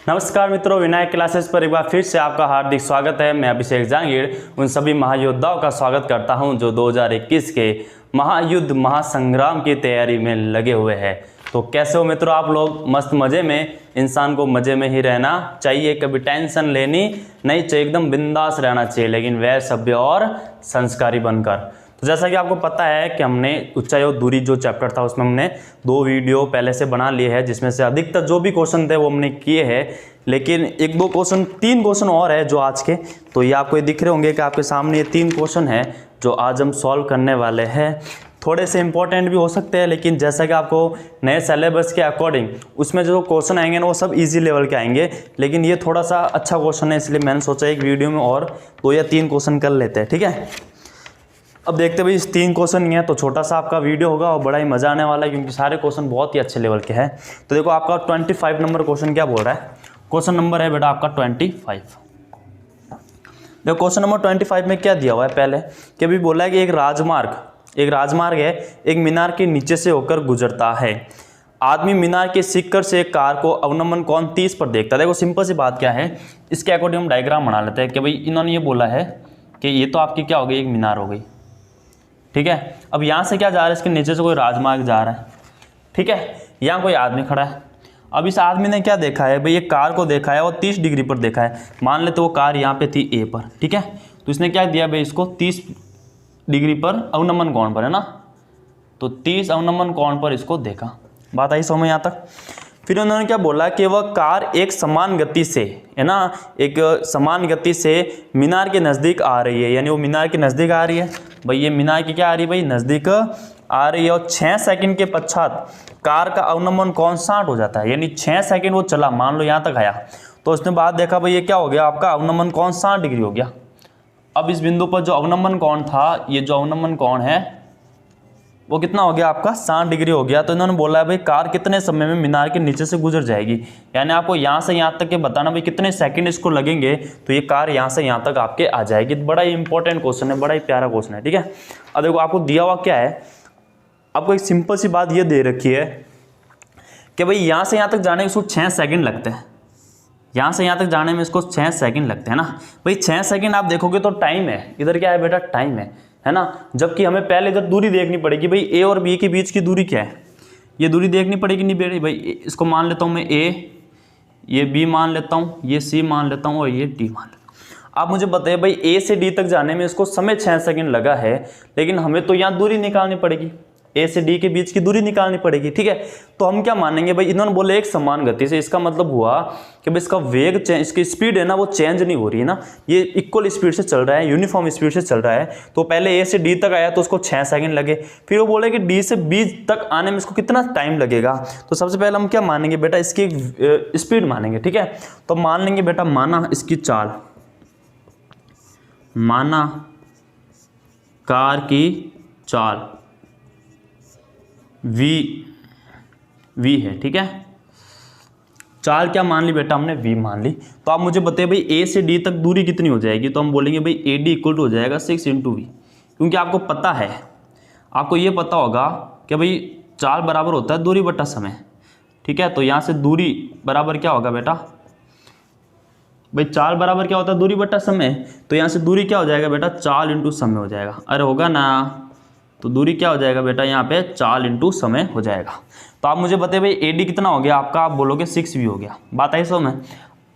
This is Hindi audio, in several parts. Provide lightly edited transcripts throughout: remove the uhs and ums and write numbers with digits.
नमस्कार मित्रों, विनायक क्लासेस पर एक बार फिर से आपका हार्दिक स्वागत है। मैं अभिषेक जहांगीर उन सभी महायोद्धाओं का स्वागत करता हूं जो 2021 के महायुद्ध महासंग्राम की तैयारी में लगे हुए हैं। तो कैसे हो मित्रों आप लोग? मस्त मज़े में। इंसान को मज़े में ही रहना चाहिए, कभी टेंशन लेनी नहीं चाहिए, एकदम बिंदास रहना चाहिए, लेकिन वह सभ्य और संस्कारी बनकर। तो जैसा कि आपको पता है कि हमने ऊंचाई और दूरी जो चैप्टर था उसमें हमने 2 वीडियो पहले से बना लिए हैं, जिसमें से अधिकतर जो भी क्वेश्चन थे वो हमने किए हैं, लेकिन 1-2 क्वेश्चन 3 क्वेश्चन और है जो आज के, तो ये आपको दिख रहे होंगे कि आपके सामने ये 3 क्वेश्चन है जो आज हम सॉल्व करने वाले हैं। थोड़े से इंपॉर्टेंट भी हो सकते हैं, लेकिन जैसा कि आपको नए सिलेबस के अकॉर्डिंग उसमें जो क्वेश्चन आएंगे ना वो सब इजी लेवल के आएंगे, लेकिन ये थोड़ा सा अच्छा क्वेश्चन है, इसलिए मैंने सोचा एक वीडियो में और 2 या 3 क्वेश्चन कर लेते हैं। ठीक है, अब देखते भाई, इस 3 क्वेश्चन ही है तो छोटा सा आपका वीडियो होगा और बड़ा ही मज़ा आने वाला है, क्योंकि सारे क्वेश्चन बहुत ही अच्छे लेवल के हैं। तो देखो आपका 25 नंबर क्वेश्चन क्या बोल रहा है। क्वेश्चन नंबर है बेटा आपका 25। देखो क्वेश्चन नंबर 25 में क्या दिया हुआ है पहले कि अभी बोला है कि एक राजमार्ग है, एक मीनार के नीचे से होकर गुजरता है। आदमी मीनार के शिखर से कार को अवनमन कोण 30 पर देखता है। देखो सिंपल सी बात क्या है, इसके अकॉर्डिंग हम डायग्राम बना लेते हैं कि भाई इन्होंने ये बोला है कि ये तो आपकी क्या हो गई, एक मीनार हो गई। ठीक है, अब यहाँ से क्या जा रहा है, इसके नीचे से कोई राजमार्ग जा रहा है। ठीक है, यहाँ कोई आदमी खड़ा है। अब इस आदमी ने क्या देखा है भाई, ये कार को देखा है और 30 डिग्री पर देखा है। मान लेते वो कार यहाँ पे थी ए पर। ठीक है, तो इसने क्या दिया भाई, इसको 30 डिग्री पर अवनमन कोण पर, है ना, तो 30 अवनमन कोण पर इसको देखा। बात आई समझ यहाँ तक। फिर उन्होंने क्या बोला कि वह कार एक समान गति से, है ना, एक समान गति से मीनार के नज़दीक आ रही है, यानी वो मीनार के नज़दीक आ रही है। भाई ये मीनार की क्या आ रही है भाई, नज़दीक आ रही है, और 6 सेकंड के पश्चात कार का अवनमन कोण 60 हो जाता है, यानी 6 सेकंड वो चला, मान लो यहाँ तक आया, तो उसने बाद देखा भाई ये क्या हो गया, आपका अवनमन कोण 60 डिग्री हो गया। अब इस बिंदु पर जो अवनमन कोण था, ये जो अवनमन कोण है वो कितना हो गया आपका, 60 डिग्री हो गया। तो इन्होंने बोला है भाई कार कितने समय में मीनार के नीचे से गुजर जाएगी, यानी आपको यहाँ से यहाँ तक के बताना भाई कितने सेकंड इसको लगेंगे, तो ये कार यहाँ से यहाँ तक आपके आ जाएगी। बड़ा ही इंपॉर्टेंट क्वेश्चन है, बड़ा ही प्यारा क्वेश्चन है। ठीक है, अब देखो आपको दिया हुआ क्या है, आपको एक सिंपल सी बात ये दे रखी है कि भाई यहाँ से यहाँ तक जाने में इसको 6 सेकंड लगते हैं। यहाँ से यहाँ तक जाने में इसको 6 सेकंड लगते हैं ना भाई। 6 सेकंड आप देखोगे तो टाइम है, इधर क्या है बेटा, टाइम है ना। जबकि हमें पहले इधर दूरी देखनी पड़ेगी भाई, ए और बी के बीच की दूरी क्या है, ये दूरी देखनी पड़ेगी। नहीं बेटे भाई, इसको मान लेता हूँ मैं ए, ये बी मान लेता हूँ, ये सी मान लेता हूँ और ये डी मान लेता हूँ। आप मुझे बताइए भाई ए से डी तक जाने में इसको समय 6 सेकंड लगा है, लेकिन हमें तो यहाँ दूरी निकालनी पड़ेगी, ए से डी के बीच की दूरी निकालनी पड़ेगी। ठीक है, तो हम क्या मानेंगे भाई, इन्होंने बोले एक समान गति से, इसका मतलब हुआ कि भाई इसका वेग चेंज, इसकी स्पीड है ना वो चेंज नहीं हो रही है ना, ये इक्वल स्पीड से चल रहा है, यूनिफॉर्म स्पीड से चल रहा है। तो पहले ए से डी तक आया तो उसको 6 सेकंड लगे, फिर वो बोले कि डी से बी तक आने में इसको कितना टाइम लगेगा। तो सबसे पहले हम क्या मानेंगे बेटा, इसकी स्पीड मानेंगे। ठीक है, तो मान लेंगे बेटा, माना इसकी चाल, माना कार की चाल v है। ठीक है, चाल क्या मान ली बेटा हमने, v मान ली। तो आप मुझे बताइए भाई a से d तक दूरी कितनी हो जाएगी, तो हम बोलेंगे भाई AD इक्वल टू हो जाएगा 6 × v, क्योंकि आपको पता है, आपको ये पता होगा कि भाई चाल बराबर होता है दूरी बटा समय। ठीक है, तो यहाँ से दूरी बराबर क्या होगा बेटा, भाई चाल बराबर क्या होता है, दूरी बटा समय, तो यहाँ से दूरी क्या हो जाएगा बेटा, चाल × समय हो जाएगा। अरे होगा ना, तो दूरी क्या हो जाएगा बेटा, यहाँ पे चाल × समय हो जाएगा। तो आप मुझे बताइए भाई AD कितना हो गया आपका, आप बोलोगे 6v हो गया। बात आई समझ में।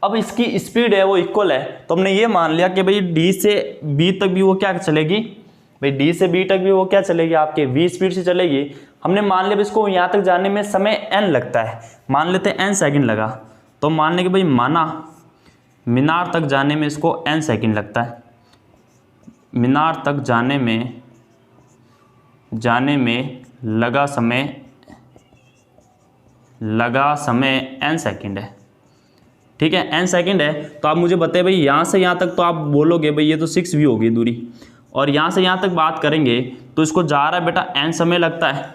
अब इसकी स्पीड है वो इक्वल है, तो हमने ये मान लिया कि भाई D से B तक भी वो क्या चलेगी, भाई D से B तक भी वो क्या चलेगी, आपके v स्पीड से चलेगी। हमने मान लिया इसको यहाँ तक जाने में समय n लगता है, मान लेते हैं n सेकेंड लगा, तो मान लेंगे भाई माना मीनार तक जाने में इसको n सेकेंड लगता है, मीनार तक जाने में लगा समय n सेकंड है। ठीक है, n सेकंड है। तो आप मुझे बताइए भाई यहाँ से यहाँ तक, तो आप बोलोगे भाई ये तो 6v होगी दूरी, और यहाँ से यहाँ तक बात करेंगे तो इसको जा रहा है बेटा n समय लगता है,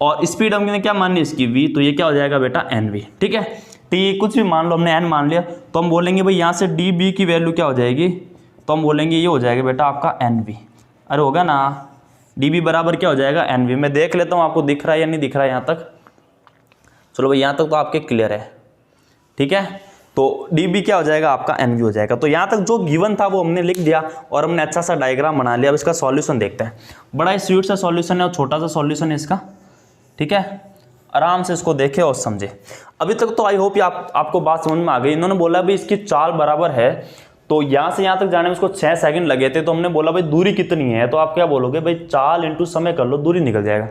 और स्पीड हमने क्या माननी इसकी v, तो ये क्या हो जाएगा बेटा nv। ठीक है, t कुछ भी मान लो, हमने n मान लिया, तो हम बोलेंगे भाई यहाँ से db की वैल्यू क्या हो जाएगी, तो हम बोलेंगे ये हो जाएगा बेटा आपका nv। अरे होगा ना, dB बराबर क्या हो जाएगा nv। मैं देख लेता हूँ आपको दिख रहा है या नहीं दिख रहा है यहाँ तक। चलो भाई यहाँ तक तो आपके क्लियर है। ठीक है, तो डी बी क्या हो जाएगा आपका एन वी हो जाएगा। तो यहाँ तक जो गिवन था वो हमने लिख दिया और हमने अच्छा सा डायग्राम बना लिया। अब इसका सॉल्यूशन देखते हैं। बड़ा ही स्वीट सा सॉल्यूशन है और छोटा सा सॉल्यूशन है इसका, ठीक है। आराम से इसको देखे और समझे। अभी तक तो आई होप आपको बात समझ में आ गई। इन्होंने बोला भाई इसकी चाल बराबर है, तो यहाँ से यहाँ तक जाने में इसको 6 सेकंड लगे थे। तो हमने बोला भाई दूरी कितनी है, तो आप क्या बोलोगे भाई चाल इंटू समय कर लो, दूरी निकल जाएगा।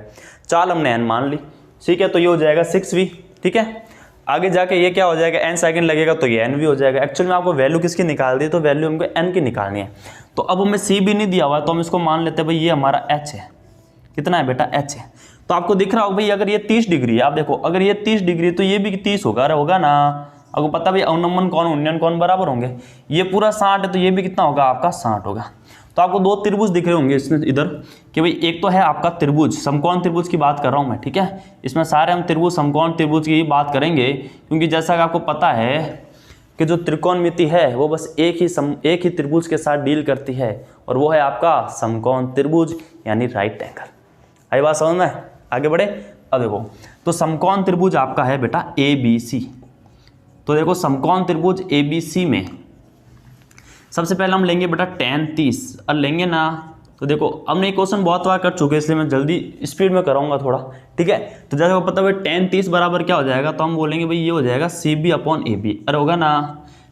चाल हमने n मान ली, ठीक है, तो ये हो जाएगा 6v, ठीक है। आगे जाके ये क्या हो जाएगा, n सेकंड लगेगा तो ये nv हो जाएगा। एक्चुअली में आपको वैल्यू किसकी निकाल दी, तो वैल्यू हमको n की निकालनी है। तो अब हमें c भी नहीं दिया हुआ है, तो हम इसको मान लेते हैं भाई ये हमारा h है। कितना है बेटा, h है। तो आपको दिख रहा होगा भाई अगर ये 30 डिग्री है, आप देखो अगर ये 30 डिग्री है तो ये भी 30 होगा, अरे होगा ना। आपको पता भाई अवनमन कौन उन्नयन कौन बराबर होंगे। ये पूरा 60 है तो ये भी कितना होगा आपका 60 होगा। तो आपको दो त्रिभुज दिख रहे होंगे इसमें इधर कि भाई एक तो है आपका त्रिभुज, समकोण त्रिभुज की बात कर रहा हूँ मैं, ठीक है। इसमें सारे हम त्रिभुज समकोण त्रिभुज की बात करेंगे, क्योंकि जैसा कि आपको पता है कि जो त्रिकोणमिति है वो बस एक ही त्रिभुज के साथ डील करती है, और वो है आपका समकोण त्रिभुज यानी राइट एंगल। आई बात समझ में, आगे बढ़े। अब देखो तो समकोण त्रिभुज आपका है बेटा ABC। तो देखो समकोण त्रिभुज ABC में सबसे पहले हम लेंगे बेटा tan 30 और लेंगे ना। तो देखो हमने ये क्वेश्चन बहुत बार कर चुके हैं, इसलिए मैं जल्दी स्पीड में कराऊंगा थोड़ा, ठीक है। तो जैसे आपको पता है tan 30 बराबर क्या हो जाएगा, तो हम बोलेंगे भाई ये हो जाएगा CB/AB। अरे होगा ना,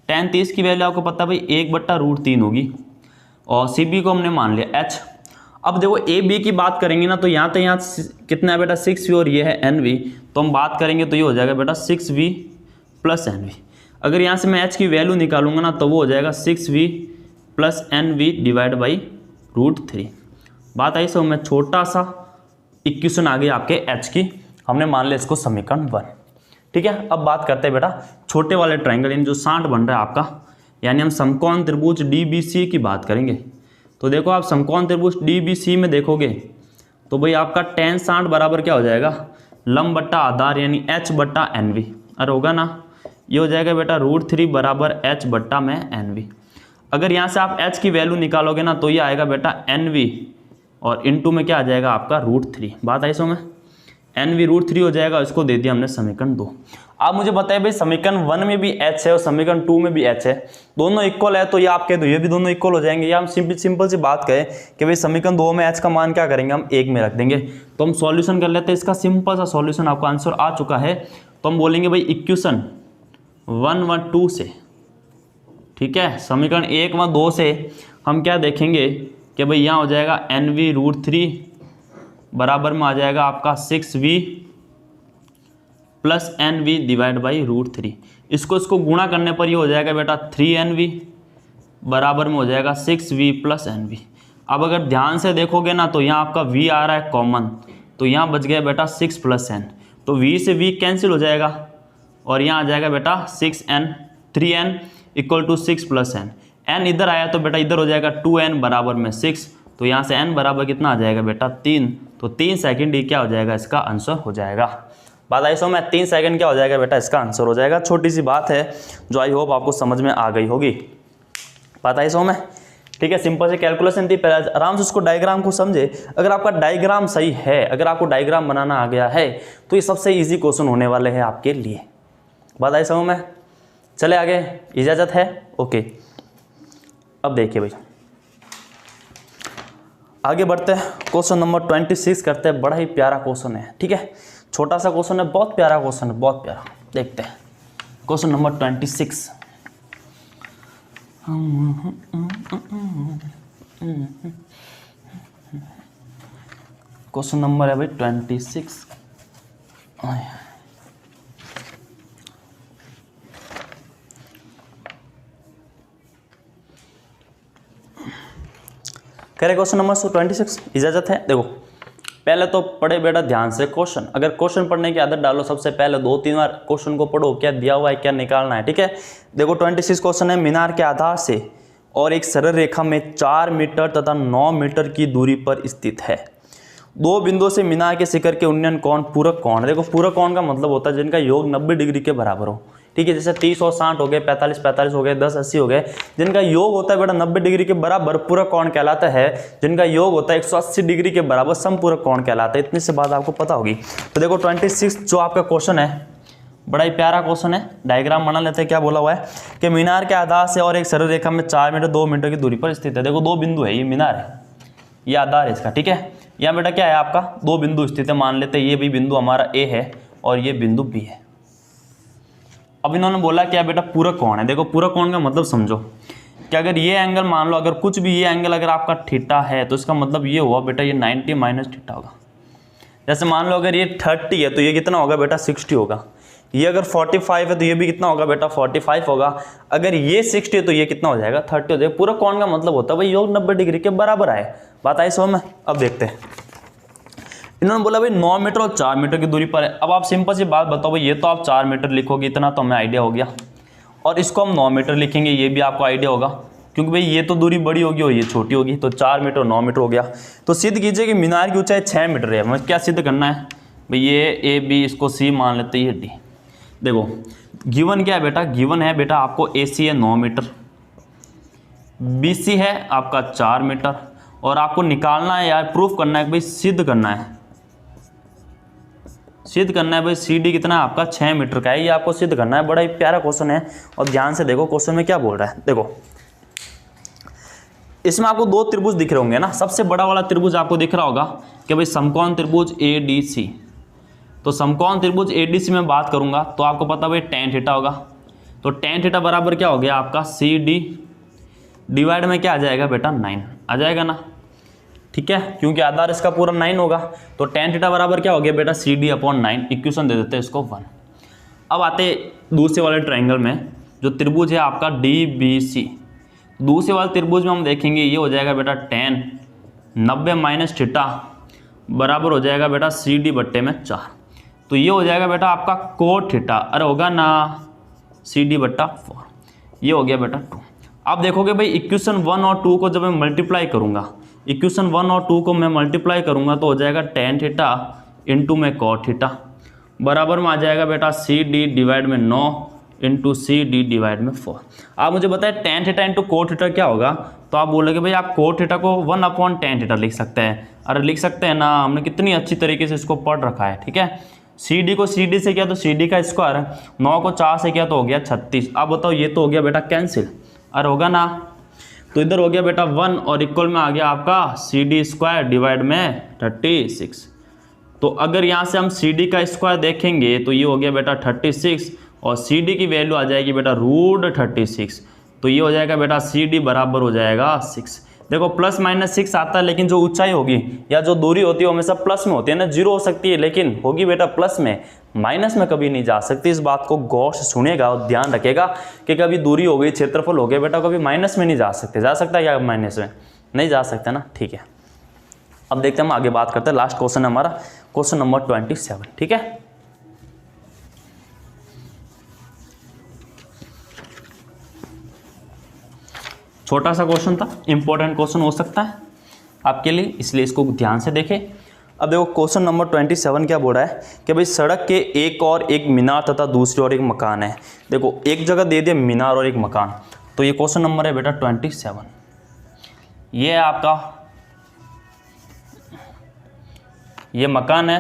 tan 30 की वैल्यू आपको पता है भाई 1/√3 होगी, और CB को हमने मान लिया h। अब देखो AB की बात करेंगे ना, तो यहाँ तो यहाँ कितना है बेटा 6v और ये है NV, तो हम बात करेंगे तो ये हो जाएगा बेटा 6v + NV। अगर यहाँ से मैं h की वैल्यू निकालूंगा ना, तो वो हो जाएगा 6v + NV / √3। बात आई सब में, छोटा सा इक्वेशन आ गई आपके h की, हमने मान लिया इसको समीकरण 1, ठीक है। अब बात करते हैं बेटा छोटे वाले ट्राइंगल, इन जो 60 बन रहा है आपका, यानी हम समकोण त्रिभुज DBC की बात करेंगे। तो देखो आप समकोण त्रिभुज DBC में देखोगे तो भाई आपका tan 60 बराबर क्या हो जाएगा, लंब बट्टा आधार यानी h/NV। अरे होगा ना, ये हो जाएगा बेटा √3 बराबर h/NV। अगर यहाँ से आप h की वैल्यू निकालोगे ना, तो ये आएगा बेटा NV और इनटू में क्या आ जाएगा आपका √3। बात आई समझ में, NV √3 हो जाएगा। इसको दे दिया हमने समीकरण 2। आप मुझे बताइए भाई समीकरण 1 में भी h है और समीकरण 2 में भी h है, दोनों इक्वल है, तो ये आप कह दो ये भी दोनों इक्वल हो जाएंगे। या हम सिंपल सी बात कहें कि भाई समीकरण 2 में h का मान क्या करेंगे, हम 1 में रख देंगे। तो हम सॉल्यूशन कर लेते हैं इसका, सिंपल सा सॉल्यूशन, आपका आंसर आ चुका है। तो हम बोलेंगे भाई इक्वेशन 1 व 2 से, ठीक है, समीकरण 1 व 2 से हम क्या देखेंगे कि भाई यहाँ हो जाएगा NV √3 बराबर में आ जाएगा आपका 6v + NV / √3। इसको गुणा करने पर ये हो जाएगा बेटा 3NV बराबर में हो जाएगा 6v + NV। अब अगर ध्यान से देखोगे ना, तो यहाँ आपका v आ रहा है कॉमन, तो यहाँ बच गया बेटा 6 + n, तो v से v कैंसिल हो जाएगा और यहाँ आ जाएगा बेटा 6n 3n = 6 + n। n इधर आया तो बेटा इधर हो जाएगा 2n बराबर में 6, तो यहाँ से n बराबर कितना आ जाएगा बेटा 3। तो 3 सेकंड ही क्या हो जाएगा, इसका आंसर हो जाएगा। बात आई समझ में, 3 सेकंड क्या हो जाएगा बेटा, इसका आंसर हो जाएगा। छोटी सी बात है जो आई होप आपको समझ में आ गई होगी। बात आई समझ में, ठीक है। सिंपल से कैलकुलेशन थी, पहले आराम से उसको डायग्राम को समझे। अगर आपका डायग्राम सही है, अगर आपको डायग्राम बनाना आ गया है, तो ये सबसे ईजी क्वेश्चन होने वाले हैं आपके लिए। बात आई समझ में, चले आगे, इजाज़त है, ओके। अब देखिए भाई आगे बढ़ते हैं, क्वेश्चन नंबर 26 करते हैं। बड़ा ही प्यारा क्वेश्चन है, ठीक है, छोटा सा क्वेश्चन है, बहुत प्यारा क्वेश्चन है, बहुत प्यारा। देखते हैं क्वेश्चन नंबर 26। क्वेश्चन नंबर है भाई 26। कह रहे क्वेश्चन नंबर 26, इजाजत है। देखो पहले तो पढ़े बेटा ध्यान से क्वेश्चन, अगर क्वेश्चन पढ़ने की आदत डालो, सबसे पहले 2-3 बार क्वेश्चन को पढ़ो, क्या दिया हुआ है क्या निकालना है, ठीक है। देखो 26 क्वेश्चन है, मीनार के आधार से और एक सरल रेखा में 4 मीटर तथा 9 मीटर की दूरी पर स्थित है। 2 बिंदुओं से मीनार के शिखर के उन्नयन कोण पूरक कोण। देखो पूरक कोण का मतलब होता है जिनका योग 90 डिग्री के बराबर हो, ठीक है। जैसे 30 और 60 हो गए, 45 हो गए, 10 80 हो गए, जिनका योग होता है बेटा 90 डिग्री के बराबर पूरक कोण कहलाता है। जिनका योग होता है 180 डिग्री के बराबर समपूरक कोण कहलाता है। इतनी सी बात आपको पता होगी। तो देखो 26 जो आपका क्वेश्चन है बड़ा ही प्यारा क्वेश्चन है। डायग्राम बना लेते हैं। क्या बोला हुआ है कि मीनार के आधार से और एक सरल रेखा में 4 मीटर 2 मीटर की दूरी पर स्थित है। देखो 2 बिंदु है, ये मीनार है, ये आधार है इसका, ठीक है। यहाँ बेटा क्या है आपका 2 बिंदु स्थित है, मान लेते हैं ये भी बिंदु हमारा ए है और ये बिंदु बी है। अब इन्होंने बोला क्या बेटा पूरक कोण है। देखो पूरक कोण का मतलब समझो कि अगर ये एंगल मान लो, अगर कुछ भी ये एंगल अगर आपका थीटा है तो इसका मतलब ये हुआ बेटा ये 90 माइनस थीटा होगा। जैसे मान लो अगर ये 30 है तो ये कितना होगा बेटा 60 होगा। ये अगर 45 है तो ये भी कितना होगा बेटा 45 होगा। अगर ये 60 है तो ये कितना हो जाएगा 30 हो जाएगा। पूरक कोण का मतलब होता है भाई योग 90 डिग्री के बराबर आए। बात आई समझ में। अब देखते हैं, इन्होंने बोला भाई 9 मीटर और 4 मीटर की दूरी पर है। अब आप सिंपल सी बात बताओ भाई, ये तो आप 4 मीटर लिखोगे, इतना तो हमें आइडिया हो गया, और इसको हम 9 मीटर लिखेंगे, ये भी आपको आइडिया होगा, क्योंकि भाई ये तो दूरी बड़ी होगी और ये छोटी होगी, तो 4 मीटर 9 मीटर हो गया। तो सिद्ध कीजिए कि मीनार की ऊंचाई 6 मीटर है। हमें क्या सिद्ध करना है भाई, ये ए बी इसको सी मान लेते हैं, ये डी। देखो गिवन क्या है बेटा, गिवन है बेटा आपको ए सी है 9 मीटर, बी सी है आपका 4 मीटर, और आपको निकालना है यार, प्रूफ करना है भाई, सिद्ध करना है, सिद्ध करना है भाई सी डी कितना है आपका 6 मीटर का है। ये आपको सिद्ध करना है। बड़ा ही प्यारा क्वेश्चन है और ध्यान से देखो क्वेश्चन में क्या बोल रहा है। देखो इसमें आपको 2 त्रिभुज दिख रहे होंगे ना। सबसे बड़ा वाला त्रिभुज आपको दिख रहा होगा कि भाई समकोण त्रिभुज ए डी सी। तो समकोण त्रिभुज ए डी सी में बात करूंगा तो आपको पता भाई tan थीटा होगा। तो tan थीटा बराबर क्या हो गया आपका सी डी डिवाइड में क्या आ जाएगा बेटा 9 आ जाएगा ना, ठीक है, क्योंकि आधार इसका पूरा 9 होगा। तो tan थीटा बराबर क्या हो गया बेटा सी डी अपॉन 9। इक्वेशन दे देते हैं इसको 1। अब आते दूसरे वाले ट्रायंगल में, जो त्रिभुज है आपका डी बी सी। दूसरे वाले त्रिभुज में हम देखेंगे ये हो जाएगा बेटा tan 90 माइनस थीटा बराबर हो जाएगा बेटा सी डी बट्टे में 4। तो ये हो जाएगा बेटा आपका कोट थीटा, अरे होगा ना सी डी बट्टा 4। ये हो गया बेटा 2। आप देखोगे भाई इक्वेशन 1 और 2 को जब मैं मल्टीप्लाई करूंगा, इक्वेशन 1 और 2 को मैं मल्टीप्लाई करूंगा तो हो जाएगा tan थीटा इंटू में cot थीटा बराबर में आ जाएगा बेटा सी डी डिवाइड में 9 इंटू सी डी डिवाइड में 4। आप मुझे बताएं tan theta into cot theta क्या होगा, तो आप बोलोगे भाई आप cot थीटा को 1 अपॉन tan थीटा लिख सकते हैं। अरे लिख सकते हैं ना, हमने कितनी अच्छी तरीके से इसको पढ़ रखा है, ठीक है। सी डी को सी डी से किया तो सी डी का स्क्वायर, 9 को 4 से किया तो हो गया 36। अब बताओ ये तो हो गया बेटा कैंसिल, अरे होगा ना। तो इधर हो गया बेटा 1 और इक्वल में आ गया आपका सी डी स्क्वायर डिवाइड में 36। तो अगर यहाँ से हम सी डी का स्क्वायर देखेंगे तो ये हो गया बेटा 36 और सी डी की वैल्यू आ जाएगी बेटा √36। तो ये हो जाएगा बेटा सी डी बराबर हो जाएगा 6। देखो प्लस माइनस 6 आता है, लेकिन जो ऊंचाई होगी या जो दूरी होती है वो हमेशा प्लस में होती है ना, 0 हो सकती है लेकिन होगी बेटा प्लस में, माइनस में कभी नहीं जा सकती। इस बात को गौर से सुनेगा और ध्यान रखेगा कि कभी दूरी हो गई क्षेत्रफल हो गया बेटा, कभी माइनस में नहीं जा सकते। जा सकता है क्या माइनस में? नहीं जा सकता ना, ठीक है। अब देखते हैं, हम आगे बात करते हैं। लास्ट क्वेश्चन है हमारा क्वेश्चन नंबर 27, ठीक है। छोटा सा क्वेश्चन था, इंपॉर्टेंट क्वेश्चन हो सकता है आपके लिए, इसलिए इसको ध्यान से देखें। अब देखो क्वेश्चन नंबर 27 क्या बोल रहा है कि भाई सड़क के एक और एक मीनार तथा दूसरी और एक मकान है। देखो एक जगह दे दिया मीनार और एक मकान, तो ये क्वेश्चन नंबर है बेटा 27। ये आपका ये मकान है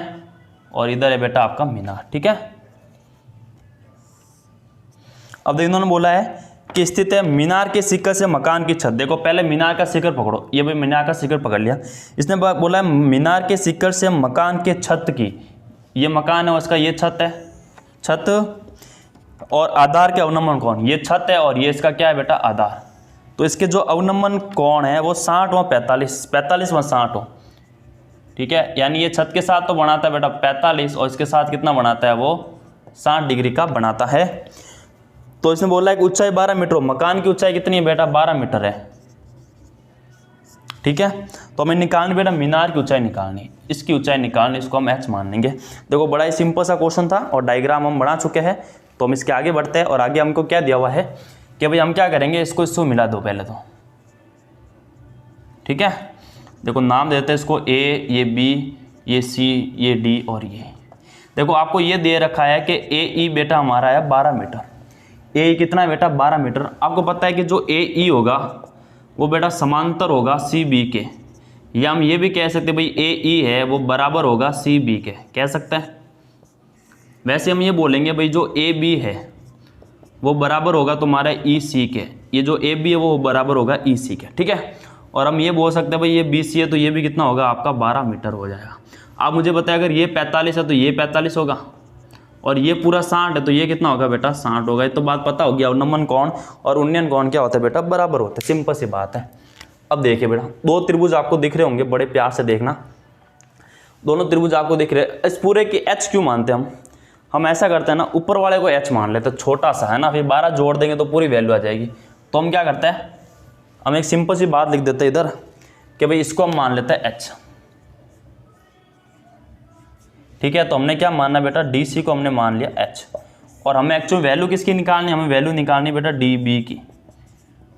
और इधर है बेटा आपका मीनार, ठीक है। अब देखो इन्होंने बोला है कि स्थित है मीनार के शिखर से मकान की छत। देखो पहले मीनार का शिखर पकड़ो, ये भाई मीनार का शिखर पकड़ लिया। इसने बोला है मीनार के शिखर से मकान के छत की, ये मकान है उसका, ये छत है, छत और आधार के अवनमन कोण, ये छत है और ये इसका क्या है बेटा आधार। तो इसके जो अवनमन कोण है वो 60 व 45, 45 व 60 हो, ठीक है। यानी ये छत के साथ तो बनाता है बेटा 45 और इसके साथ कितना बनाता है वो 60 डिग्री का बनाता है। तो इसने बोला है कि ऊंचाई 12 मीटर हो, मकान की ऊंचाई कितनी है बेटा 12 मीटर है, ठीक है। तो हमें निकालनी बेटा मीनार की ऊंचाई निकालनी, इसकी ऊंचाई निकालनी, इसको हम h मान लेंगे। देखो बड़ा ही सिंपल सा क्वेश्चन था और डायग्राम हम बना चुके हैं, तो हम इसके आगे बढ़ते हैं। और आगे हमको क्या दिया हुआ है कि भाई हम क्या करेंगे, इसको इसको मिला दो पहले तो, ठीक है। देखो नाम देते हैं इसको A, ये B, ये C, ये D और ये। देखो आपको ये दे रखा है कि AE बेटा हमारा है 12 मीटर, ए कितना है बेटा 12 मीटर। आपको पता है कि जो ए ई होगा वो बेटा समांतर होगा सी बी के, या हम ये भी कह सकते हैं भाई ए ई है वो बराबर होगा सी बी के, कह सकते हैं। वैसे हम ये बोलेंगे भाई जो ए बी है वो बराबर होगा तुम्हारा ई सी के, ये जो ए बी है वो बराबर होगा ई सी के, ठीक है। और हम ये बोल सकते हैं भाई ये बी सी है तो ये भी कितना होगा आपका 12 मीटर हो जाएगा। आप मुझे बताएं अगर ये 45 है तो ये 45 होगा, और ये पूरा 60 है तो ये कितना होगा बेटा 60 होगा। ये तो बात पता होगी। और नमन कोण और उन्नयन कोण क्या होता है बेटा, बराबर होता है, सिंपल सी बात है। अब देखिए बेटा दो त्रिभुज आपको दिख रहे होंगे, बड़े प्यार से देखना, दोनों त्रिभुज आपको दिख रहे हैं। इस पूरे की एच क्यों मानते हैं हम ऐसा करते हैं ना, ऊपर वाले को एच मान लेते हैं, छोटा सा है ना, फिर 12 जोड़ देंगे तो पूरी वैल्यू आ जाएगी। तो हम क्या करते हैं, हम एक सिंपल सी बात लिख देते हैं इधर कि भाई इसको हम मान लेते हैं एच, ठीक है। तो हमने क्या मानना बेटा, डी सी को हमने मान लिया एच, और हमें एक्चुअल वैल्यू किसकी निकालनी, हमें वैल्यू निकालनी बेटा डी बी की।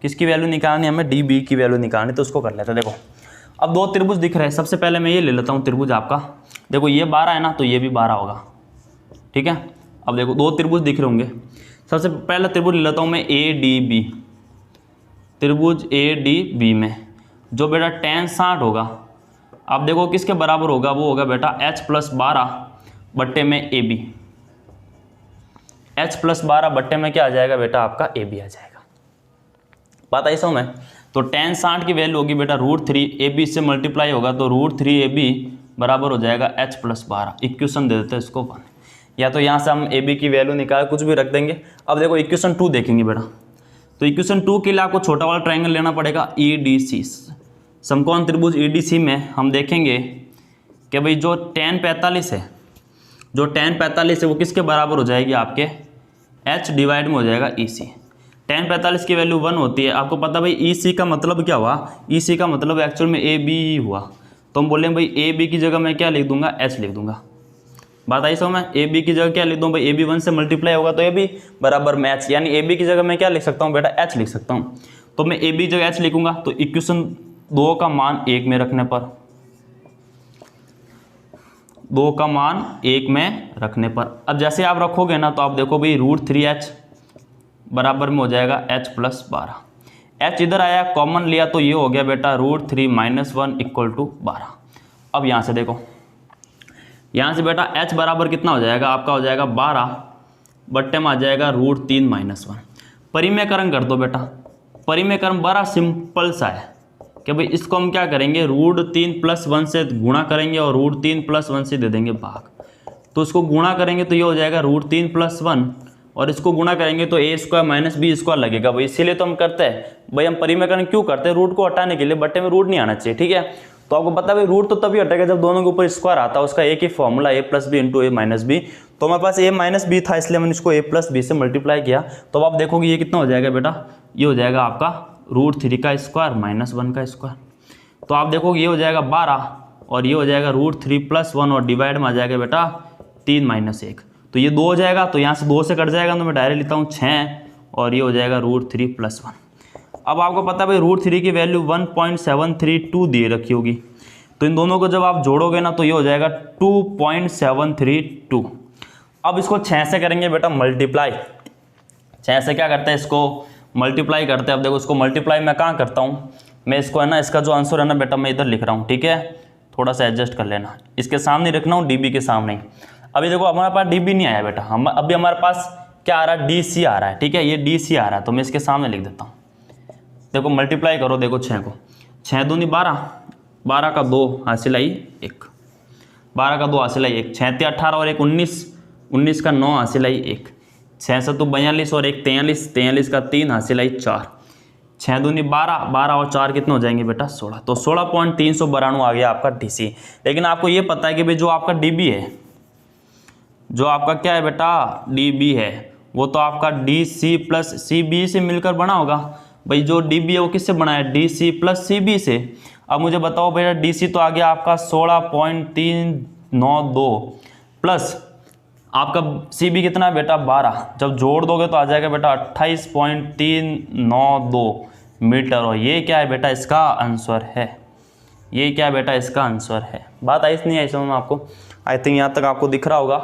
किसकी वैल्यू निकालनी, हमें डी बी की वैल्यू निकालनी। तो उसको कर लेते हैं। देखो अब दो त्रिभुज दिख रहे हैं, सबसे पहले मैं ये ले लेता हूँ त्रिभुज आपका, देखो ये 12 है ना तो ये भी 12 होगा, ठीक है। अब देखो दो त्रिभुज दिख रहे होंगे, सबसे पहला त्रिभुज ले लेता हूँ मैं ए डी बी, त्रिभुज ए डी बी में जो बेटा tan 60 होगा, अब देखो किसके बराबर होगा, वो होगा बेटा h + 12 बट्टे में ए बी, h + 12 बट्टे में क्या आ जाएगा बेटा आपका ए बी आ जाएगा। बात आई समझ में। तो tan 60 की वैल्यू होगी बेटा √3, ए बी से मल्टीप्लाई होगा तो √3 ए बी बराबर हो जाएगा h + 12। इक्वेशन दे देते हैं इसको 1, या तो यहाँ से हम ए बी की वैल्यू निकाल कुछ भी रख देंगे। अब देखो इक्वेशन 2 देखेंगे बेटा, तो इक्वेशन 2 के लिए आपको छोटा वाला ट्रायंगल लेना पड़ेगा ई डी सी, समकोण त्रिभुज ई डी सी में हम देखेंगे कि भाई जो tan 45 है, जो tan 45 है वो किसके बराबर हो जाएगी आपके h डिवाइड में हो जाएगा ई सी। tan 45 की वैल्यू 1 होती है। आपको पता भाई ई सी का मतलब क्या हुआ, ई सी का मतलब एक्चुअल में ए बी ही हुआ। तो हम बोलेंगे भाई ए बी की जगह मैं क्या लिख दूंगा, h लिख दूंगा। बात आई समझ में। ए बी की जगह क्या लिख दूँ भाई, ए बी 1 से मल्टीप्लाई होगा तो ए बी बराबर में h, यानी ए बी की जगह मैं क्या लिख सकता हूँ बेटा h लिख सकता हूँ। तो मैं ए बी की जगह h लिखूंगा, तो इक्वेशन 2 का मान 1 में रखने पर, 2 का मान 1 में रखने पर, अब जैसे आप रखोगे ना तो आप देखो भाई √3h बराबर में हो जाएगा h + 12, h इधर आया कॉमन लिया तो ये हो गया बेटा √3 - 1 = 12। अब यहाँ से देखो, यहाँ से बेटा h बराबर कितना हो जाएगा आपका, हो जाएगा 12 बट्टे में आ जाएगा √3 - 1। परिमेयकरण कर दो बेटा, परिमेयकरण बड़ा सिंपल सा है कि भाई इसको हम क्या करेंगे, √3 + 1 से गुणा करेंगे और √3 + 1 से दे देंगे भाग। तो इसको गुणा करेंगे तो ये हो जाएगा √3 + 1, और इसको गुणा करेंगे तो a² - b² लगेगा भाई। इसीलिए तो हम करते हैं भाई, हम परिमेयकरण क्यों करते हैं, रूट को हटाने के लिए, बट्टे में रूट नहीं आना चाहिए, ठीक है। तो आपको पता है भाई रूट तो तभी हटेगा जब दोनों के ऊपर स्क्वायर आता है, उसका एक ही formula a + b × a - b। तो हमारे पास a - b था इसलिए मैंने इसको a + b से मल्टीप्लाई किया। तो अब आप देखोगे ये कितना हो जाएगा बेटा, ये हो जाएगा आपका √3 का स्क्वायर - 1 का स्क्वायर। तो आप देखोगे ये हो जाएगा 12 और ये हो जाएगा √3 + 1 और डिवाइड में आ जाएगा बेटा 3 - 1। तो ये 2 हो जाएगा, तो यहाँ से 2 से कट जाएगा तो मैं डायरेक्ट लिखता हूँ 6 और ये हो जाएगा √3 + 1। अब आपको पता है भाई √3 की वैल्यू 1.732 दे रखी होगी, तो इन दोनों को जब आप जोड़ोगे ना तो ये हो जाएगा 2.732। अब इसको 6 से करेंगे बेटा मल्टीप्लाई, 6 से क्या करते हैं, इसको मल्टीप्लाई करते हैं। अब देखो इसको मल्टीप्लाई मैं कहाँ करता हूँ, मैं इसको है ना, इसका जो आंसर है ना बेटा मैं इधर लिख रहा हूँ, ठीक है। थोड़ा सा एडजस्ट कर लेना, इसके सामने रखना हूँ, डीबी के सामने। अभी देखो हमारे पास डीबी नहीं आया बेटा, हम अभी हमारे पास क्या आ रहा है, डीसी आ रहा है, ठीक है। ये डीसी आ रहा है तो मैं इसके सामने लिख देता हूँ। देखो मल्टीप्लाई करो, देखो 6 को, 6 दूनी 12, 12 का 2 हासिल आई 1, 12 का 2 हासिल आई 1, 6 × 18 और 1 19, 19 का 9 हासिल आई 1, 6 से 42 और 1 43, 43 का 3 हासिल आई 4, 6 दूनी 12, 12 और 4 कितने हो जाएंगे बेटा 16। तो 16.392 आ गया आपका डीसी। लेकिन आपको ये पता है कि भाई जो आपका डीबी है, जो आपका क्या है बेटा डीबी है, वो तो आपका डीसी + सीबी से मिलकर बना होगा। भाई जो डीबी है वो किससे बना है, डीसी + सीबी से। अब मुझे बताओ बेटा डीसी तो आ गया आपका 16.392 प्लस आपका सीबी कितना है बेटा 12, जब जोड़ दोगे तो आ जाएगा बेटा 28.392 मीटर। और ये क्या है बेटा, इसका आंसर है, ये क्या है बेटा, इसका आंसर है। बात आई नहीं आई समझ में आपको? आई थिंक यहाँ तक आपको दिख रहा होगा,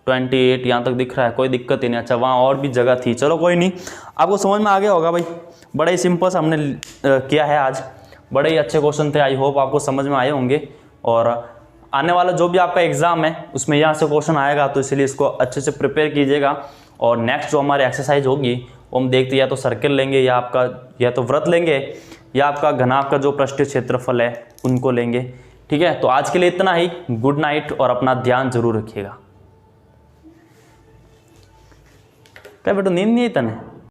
28 यहाँ तक दिख रहा है, कोई दिक्कत ही नहीं। अच्छा वहाँ और भी जगह थी, चलो कोई नहीं, आपको समझ में आ गया होगा भाई। बड़े ही सिंपल से हमने किया है आज, बड़े ही अच्छे क्वेश्चन थे, आई होप आपको समझ में आए होंगे। और आने वाला जो भी आपका एग्ज़ाम है उसमें यहाँ से क्वेश्चन आएगा, तो इसलिए इसको अच्छे से प्रिपेयर कीजिएगा। और नेक्स्ट जो हमारी एक्सरसाइज होगी वो हम देखते हैं, या तो सर्किल लेंगे या आपका या तो वृत्त लेंगे या आपका घनाभ का जो पृष्ठीय क्षेत्रफल है उनको लेंगे। ठीक है, तो आज के लिए इतना ही। गुड नाइट और अपना ध्यान जरूर रखिएगा। क्या बेटा नींद नहीं आई तने?